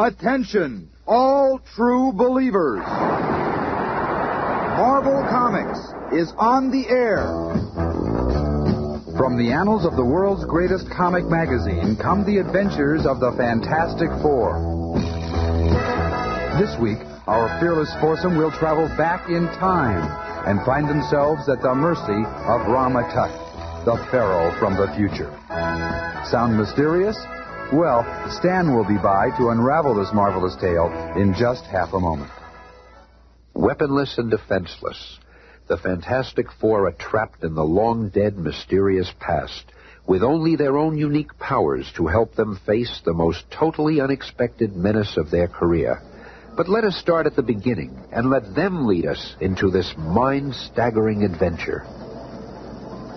Attention, all true believers. Marvel Comics is on the air. From the annals of the world's greatest comic magazine come the adventures of the Fantastic Four. This week, our fearless foursome will travel back in time and find themselves at the mercy of Rama, the pharaoh from the future. Sound mysterious? Well, Stan will be by to unravel this marvelous tale in just half a moment. Weaponless and defenseless, the Fantastic Four are trapped in the long-dead, mysterious past, with only their own unique powers to help them face the most totally unexpected menace of their career. But let us start at the beginning and let them lead us into this mind-staggering adventure.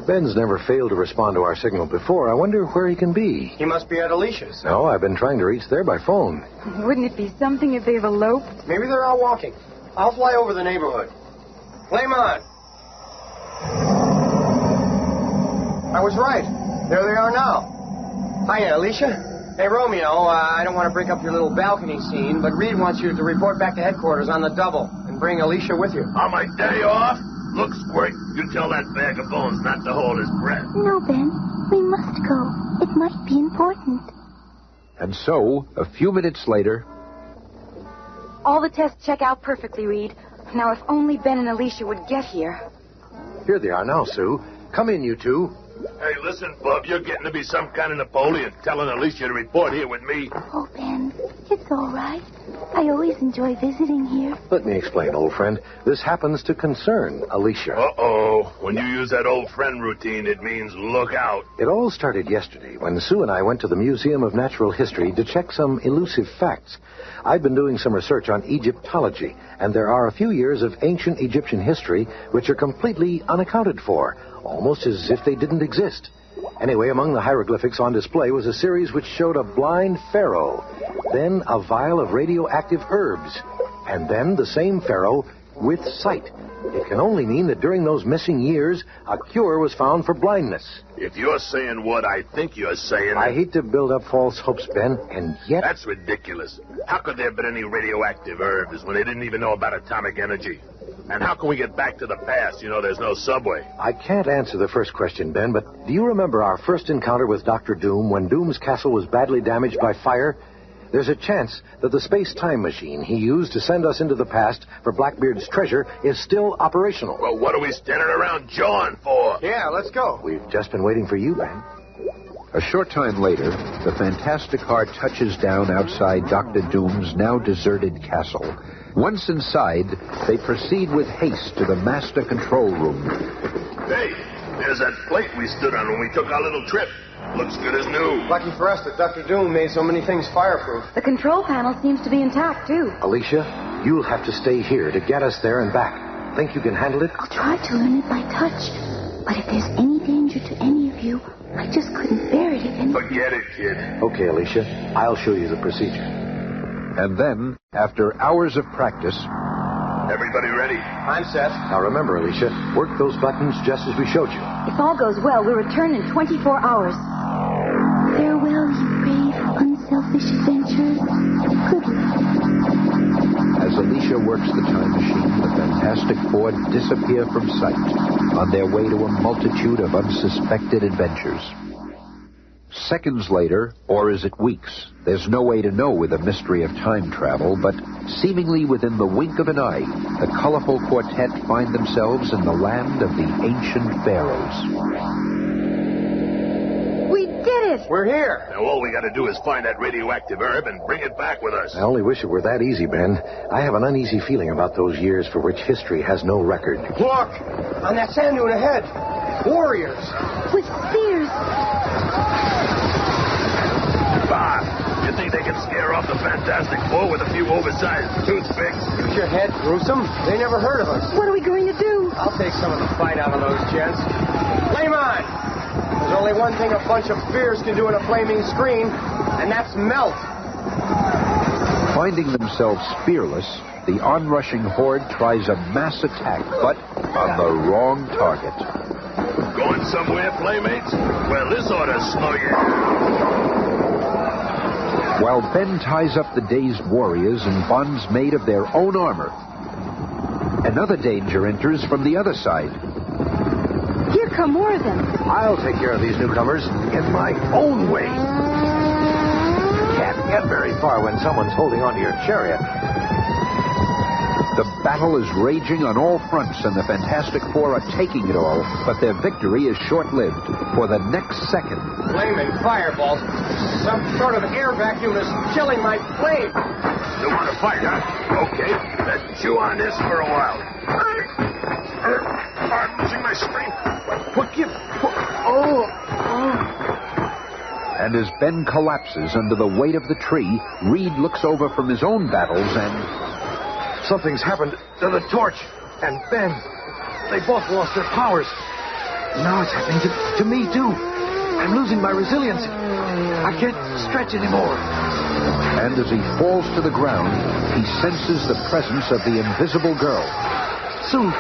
Ben's never failed to respond to our signal before. I wonder where he can be. He must be at Alicia's. No, I've been trying to reach there by phone. Wouldn't it be something if they've eloped? Maybe they're out walking. I'll fly over the neighborhood. Flame on. I was right. There they are now. Hiya, Alicia. Hey, Romeo, I don't want to break up your little balcony scene, but Reed wants you to report back to headquarters on the double and bring Alicia with you. On my day off? Look, Squirt, you tell that bag of bones not to hold his breath. No, Ben. We must go. It might be important. And so, a few minutes later... All the tests check out perfectly, Reed. Now, if only Ben and Alicia would get here. Here they are now, Sue. Come in, you two. Hey, listen, Bub, you're getting to be some kind of Napoleon, telling Alicia to report here with me. Oh, Ben, it's all right. I always enjoy visiting here. Let me explain, old friend. This happens to concern Alicia. Uh-oh. When you use that old friend routine, it means look out. It all started yesterday when Sue and I went to the Museum of Natural History to check some elusive facts. I've been doing some research on Egyptology, and there are a few years of ancient Egyptian history which are completely unaccounted for, almost as if they didn't exist. Anyway, among the hieroglyphics on display was a series which showed a blind pharaoh, then a vial of radioactive herbs, and then the same pharaoh with sight. It can only mean that during those missing years, a cure was found for blindness. If you're saying what I think you're saying... I hate to build up false hopes, Ben, and yet... That's ridiculous. How could there have been any radioactive herbs when they didn't even know about atomic energy? And how can we get back to the past? You know, there's no subway. I can't answer the first question, Ben, but do you remember our first encounter with Dr. Doom when Doom's castle was badly damaged by fire? There's a chance that the space-time machine he used to send us into the past for Blackbeard's treasure is still operational. Well, what are we standing around jawing for? Yeah, let's go. We've just been waiting for you, Ben. A short time later, the Fantastic car touches down outside Dr. Doom's now deserted castle. Once inside, they proceed with haste to the master control room. Hey, there's that plate we stood on when we took our little trip. Looks good as new. Lucky for us that Dr. Doom made so many things fireproof. The control panel seems to be intact, too. Alicia, you'll have to stay here to get us there and back. Think you can handle it? I'll try to learn it by touch. But if there's any danger to any of you, I just couldn't bear it if any... Forget it, kid. Okay, Alicia. I'll show you the procedure. And then, after hours of practice... Everybody ready? I'm set. Now remember, Alicia, work those buttons just as we showed you. If all goes well, we'll return in 24 hours. Farewell, you brave, unselfish adventurers. Good luck. As Alicia works the time machine, the Fantastic Four disappear from sight on their way to a multitude of unsuspected adventures. Seconds later, or is it weeks? There's no way to know with the mystery of time travel, but seemingly within the wink of an eye, the colorful quartet find themselves in the land of the ancient pharaohs. We did it! We're here. Now all we got to do is find that radioactive herb and bring it back with us. I only wish it were that easy, Ben. I have an uneasy feeling about those years for which history has no record. Look! On that sand dune ahead. Warriors. With spears. Bob, you think they can scare off the Fantastic Four with a few oversized toothpicks? Use your head, gruesome. They never heard of us. What are we going to do? I'll take some of the fight out of those gents. Flame on! There's only one thing a bunch of spears can do in a flaming screen, and that's melt. Finding themselves fearless, the onrushing horde tries a mass attack, but on the wrong target. Going somewhere, playmates? Well, this ought to slow you. while Ben ties up the dazed warriors in bonds made of their own armor. Another danger enters from the other side. Here come more of them. I'll take care of these newcomers in my own way. Can't get very far when someone's holding onto your chariot. The battle is raging on all fronts, and the Fantastic Four are taking it all, but their victory is short-lived. For the next second... Flaming fireballs. Some sort of air vacuum is chilling my plane. You want to fight, huh? Okay, let's chew on this for a while. I'm losing my strength. And as Ben collapses under the weight of the tree, Reed looks over from his own battles and... Something's happened to the torch and Ben. They both lost their powers. Now it's happening to me, too. I'm losing my resilience. I can't stretch anymore. And as he falls to the ground, he senses the presence of the invisible girl. Sue,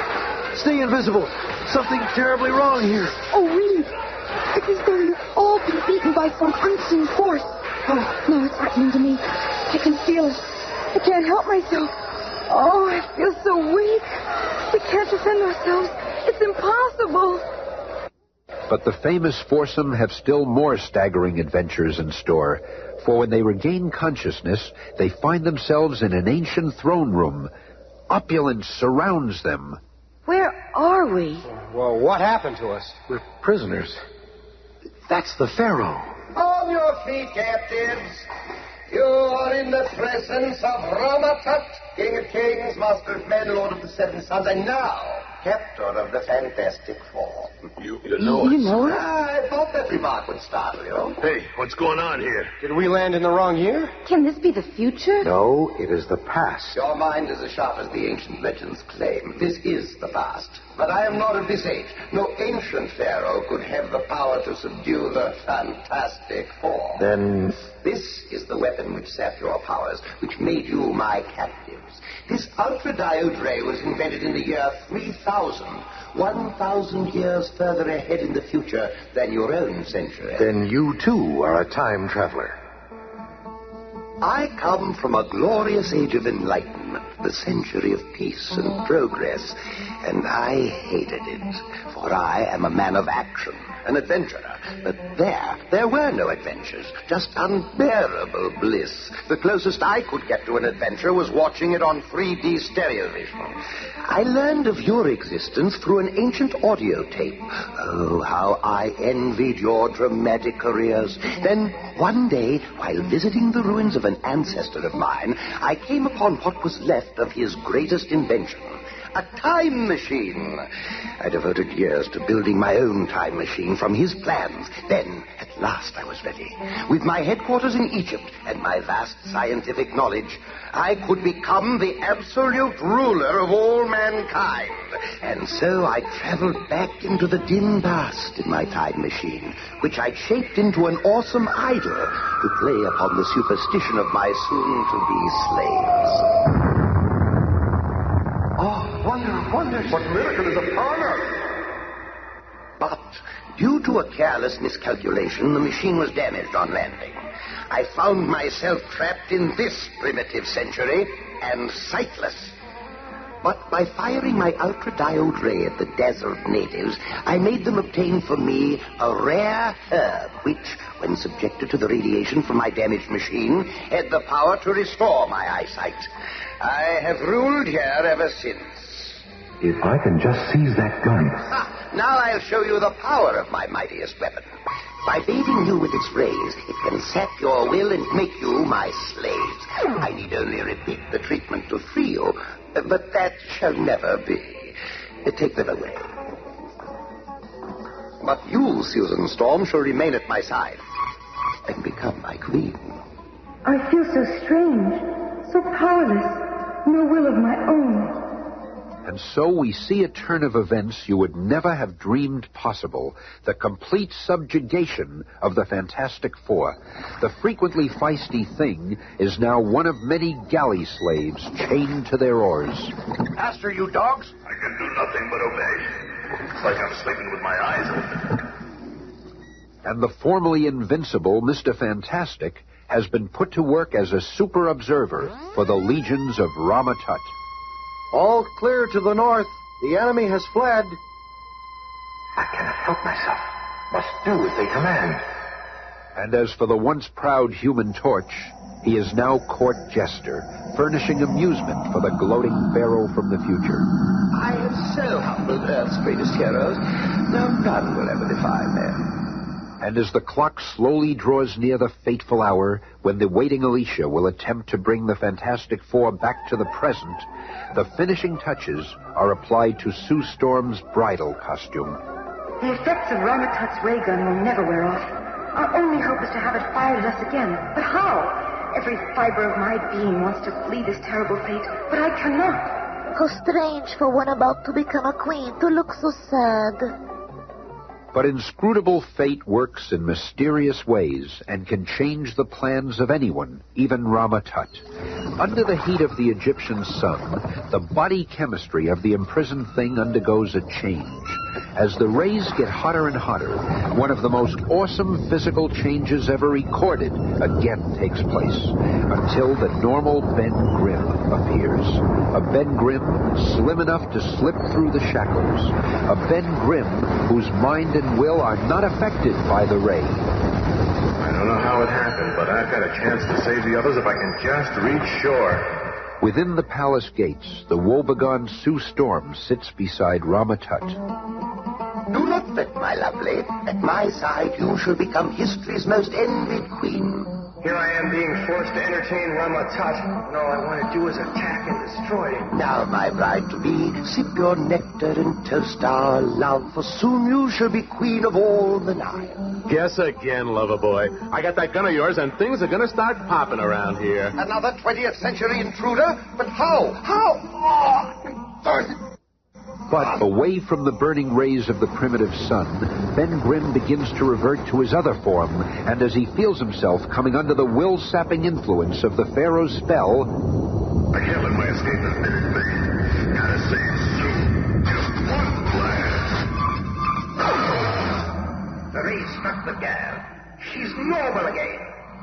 stay invisible. Something terribly wrong here. Oh, Reed. It is going to all be beaten by some unseen force. Oh, now it's happening to me. I can feel it. I can't help myself. Oh, I feel so weak. We can't defend ourselves. It's impossible. But the famous foursome have still more staggering adventures in store. For when they regain consciousness, they find themselves in an ancient throne room. Opulence surrounds them. Where are we? Well, what happened to us? We're prisoners. That's the Pharaoh. On your feet, captives. You are in the presence of Rama, King of Kings, Master of Men, Lord of the Seven Sons, and now, Captor of the Fantastic Four. You know You us. know it? I thought that remark would startle you. Hey, what's going on here? Did we land in the wrong year? Can this be the future? No, it is the past. Your mind is as sharp as the ancient legends claim. This is the past. But I am not of this age. No ancient pharaoh could have the power to subdue the Fantastic Four. Then... This is the weapon which sapped your powers, which made you my captives. This ultra-diode ray was invented in the year 3000, 1,000 years further ahead in the future than your own century. Then you, too, are a time traveler. I come from a glorious age of enlightenment, the century of peace and progress, and I hated it, for I am a man of action, an adventurer. But there were no adventures, just unbearable bliss. The closest I could get to an adventure was watching it on 3D stereo vision. I learned of your existence through an ancient audio tape. Oh, how I envied your dramatic careers. Then, one day, while visiting the ruins of an ancestor of mine, I came upon what was left of his greatest invention. A time machine. I devoted years to building my own time machine from his plans. Then, at last, I was ready. With my headquarters in Egypt and my vast scientific knowledge, I could become the absolute ruler of all mankind. And so I traveled back into the dim past in my time machine, which I shaped into an awesome idol to play upon the superstition of my soon-to-be slaves. Wonder, what miracle is upon us? But, due to a careless miscalculation, the machine was damaged on landing. I found myself trapped in this primitive century and sightless. But by firing my ultra-diode ray at the dazzled natives, I made them obtain for me a rare herb, which, when subjected to the radiation from my damaged machine, had the power to restore my eyesight. I have ruled here ever since. If I can just seize that gun. Now I'll show you the power of my mightiest weapon. By bathing you with its rays, it can sap your will and make you my slaves. I need only repeat the treatment to free you, but that shall never be. Take them away. But you, Susan Storm, shall remain at my side and become my queen. I feel so strange, so powerless, no will of my own. And so we see a turn of events you would never have dreamed possible. The complete subjugation of the Fantastic Four. The frequently feisty Thing is now one of many galley slaves chained to their oars. Master, you dogs? I can do nothing but obey. It's like I'm sleeping with my eyes open. And the formerly invincible Mr. Fantastic has been put to work as a super observer for the legions of Rama Tut. All clear to the north. The enemy has fled. I cannot help myself. Must do as they command. And as for the once proud Human Torch, he is now court jester, furnishing amusement for the gloating pharaoh from the future. I have so humbled Earth's greatest heroes. No, none will ever defy me. And as the clock slowly draws near the fateful hour when the waiting Alicia will attempt to bring the Fantastic Four back to the present, the finishing touches are applied to Sue Storm's bridal costume. The effects of Rama Tut's ray gun will never wear off. Our only hope is to have it fired at us again. But how? Every fiber of my being wants to flee this terrible fate, but I cannot. How strange for one about to become a queen to look so sad. But inscrutable fate works in mysterious ways and can change the plans of anyone, even Rama Tut. Under the heat of the Egyptian sun, the body chemistry of the imprisoned thing undergoes a change. As the rays get hotter and hotter, one of the most awesome physical changes ever recorded again takes place, until the normal Ben Grimm appears. A Ben Grimm slim enough to slip through the shackles. A Ben Grimm whose mind and will are not affected by the ray. I don't know how it happened, but I've got a chance to save the others if I can just reach shore. Within the palace gates, the woebegone Sue Storm sits beside Rama Tut. Do not fret, my lovely. At my side, you shall become history's most envied queen. Here I am being forced to entertain Rama Tut, and all I want to do is attack and destroy him. Now, my bride-to-be, sip your nectar and toast our love, for soon you shall be queen of all the Nile. Guess again, lover boy. I got that gun of yours, and things are going to start popping around here. Another 20th century intruder? But how? How? Oh, But away from the burning rays of the primitive sun, Ben Grimm begins to revert to his other form, and as he feels himself coming under the will-sapping influence of the Pharaoh's spell... I can't let my escape this minute, baby. Gotta save Sue. Just one blast. the ray struck the girl. She's normal again.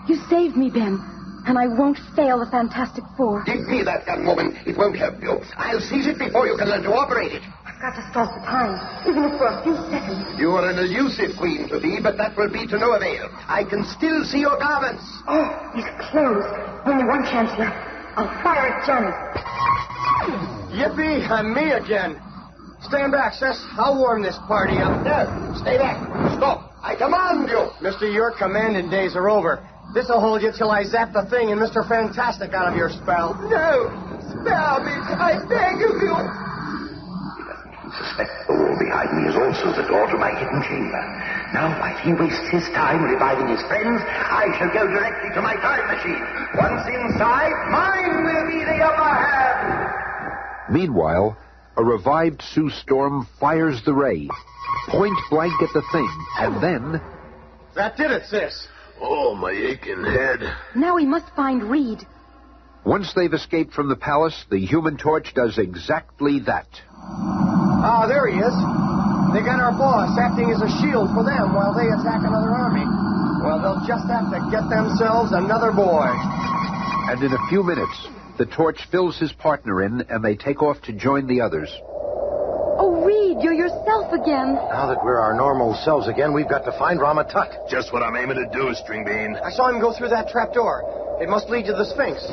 You saved me, Ben, and I won't fail the Fantastic Four. Give me that gun, woman. It won't help you. I'll seize it before you can learn to operate it. I've got to stop the time, even if for a few seconds. You are an elusive queen to be, but that will be to no avail. I can still see your garments. Oh, these clothes. Only one chance left. I'll fire at Johnny. Yippee, I'm me again. Stand back, sis. I'll warm this party up. No, stay back. Stop. I command you. Mister, your commanding days are over. This'll hold you till I zap the thing and Mr. Fantastic out of your spell. No, spare me. I beg of you. Suspect the wall behind me is also the door to my hidden chamber. Now, while he wastes his time reviving his friends, I shall go directly to my time machine. Once inside, mine will be the upper hand. Meanwhile, a revived Sue Storm fires the ray, point blank at the thing, and then... That did it, sis. Oh, my aching head. Now we must find Reed. Once they've escaped from the palace, the Human Torch does exactly that. Ah, there he is. They got our boss acting as a shield for them while they attack another army. Well, they'll just have to get themselves another boy. And in a few minutes, the Torch fills his partner in, and they take off to join the others. Oh, Reed, you're yourself again. Now that we're our normal selves again, we've got to find Rama Tut. Just what I'm aiming to do, String Bean. I saw him go through that trap door. It must lead to the Sphinx.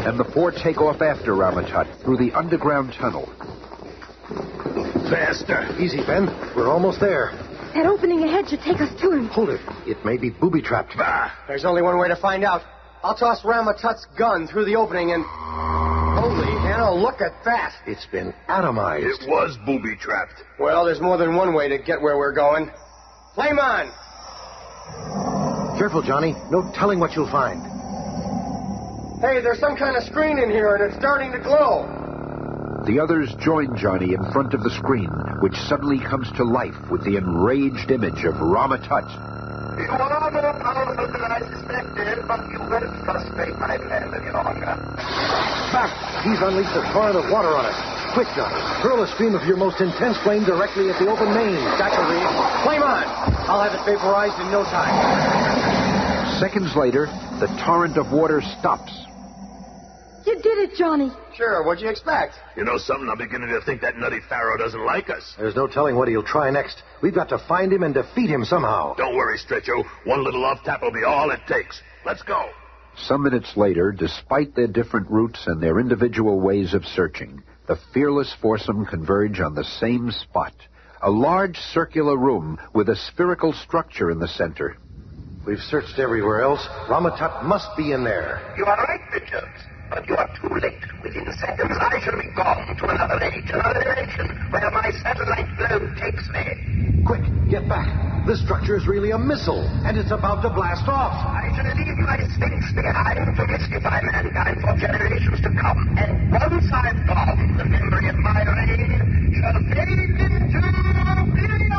And the four take off after Rama Tut through the underground tunnel. Faster. Easy, Ben. We're almost there. That opening ahead should take us to him. Hold it. It may be booby-trapped. Bah. There's only one way to find out. I'll toss Rama Tut's gun through the opening and... Holy hell, look at that. It's been atomized. It was booby-trapped. Well, there's more than one way to get where we're going. Flame on! Careful, Johnny. No telling what you'll find. Hey, there's some kind of screen in here, and it's starting to glow. The others join Johnny in front of the screen, which suddenly comes to life with the enraged image of Rama Tut. You are more powerful than I suspected, but you won't frustrate my plan any longer. Back! He's unleashed a torrent of water on us. Quick, Johnny. Hurl a stream of your most intense flame directly at the open main. Gotcha, Reed. Flame on! I'll have it vaporized in no time. Seconds later, The torrent of water stops. You did it, Johnny. Sure, what'd you expect? You know something? I'm beginning to think that nutty Pharaoh doesn't like us. There's no telling what he'll try next. We've got to find him and defeat him somehow. Don't worry, Stretcho. One little off tap will be all it takes. Let's go. Some minutes later, despite their different routes and their individual ways of searching, the fearless foursome converge on the same spot. A large circular room with a spherical structure in the center. We've searched everywhere else. Rama Tut must be in there. You are right, Richard. But you are too late. Within seconds, I shall be gone to another age, another dimension, where my satellite globe takes me. Quick, get back. This structure is really a missile, and it's about to blast off. I shall leave my Sphinx behind to mystify mankind for generations to come. And once I've gone, the memory of my reign shall fade into oblivion.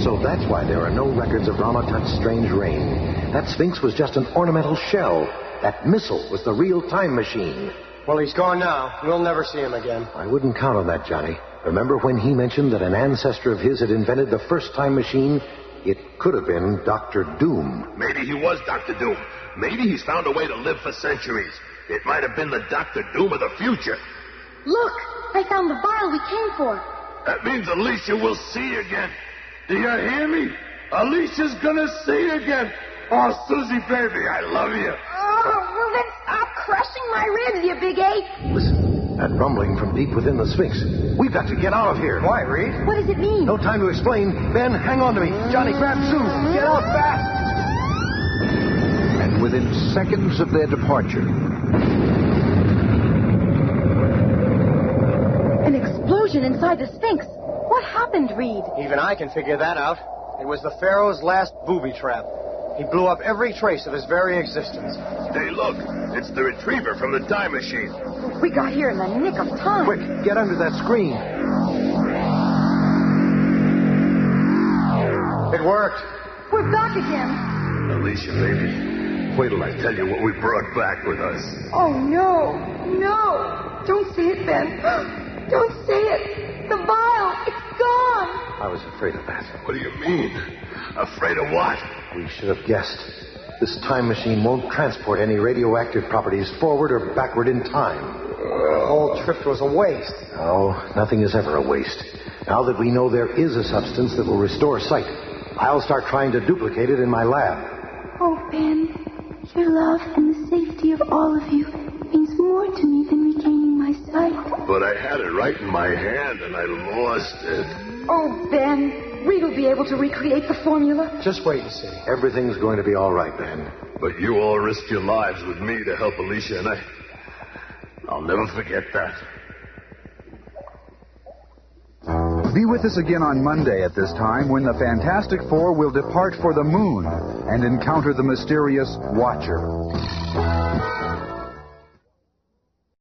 So that's why there are no records of Rama Tut's strange reign. That Sphinx was just an ornamental shell. That missile was the real time machine. Well, he's gone now. We'll never see him again. I wouldn't count on that, Johnny. Remember when he mentioned that an ancestor of his had invented the first time machine? It could have been Dr. Doom. Maybe he was Dr. Doom. Maybe he's found a way to live for centuries. It might have been the Dr. Doom of the future. Look, I found the vial we came for. That means Alicia will see again. Do you hear me? Alicia's gonna see again. Oh, Susie, baby, I love you. Oh, well then stop crushing my ribs, you big ape. Listen, that rumbling from deep within the Sphinx. We've got to get out of here. Why, Reed? What does it mean? No time to explain. Ben, hang on to me. Johnny, grab Sue. Get out fast. And within seconds of their departure, an explosion inside the Sphinx. What happened, Reed? Even I can figure that out. It was the Pharaoh's last booby trap. He blew up every trace of his very existence. Hey, look. It's the retriever from the time machine. We got here in the nick of time. Quick, get under that screen. It worked. We're back again. Alicia, baby, wait till I tell you what we brought back with us. Oh, no. No. Don't say it, Ben. Don't say it. The vial, it's gone. I was afraid of that. What do you mean? Afraid of what? We should have guessed. This time machine won't transport any radioactive properties forward or backward in time. The whole trip was a waste. No, nothing is ever a waste. Now that we know there is a substance that will restore sight, I'll start trying to duplicate it in my lab. Oh, Ben, your love and the safety of all of you means more to me than regaining my sight. But I had it right in my hand and I lost it. Oh, Ben, Reed will be able to recreate the formula. Just wait and see. Everything's going to be all right, Ben. But you all risked your lives with me to help Alicia, and I'll never forget that. Be with us again on Monday at this time when the Fantastic Four will depart for the moon and encounter the mysterious Watcher.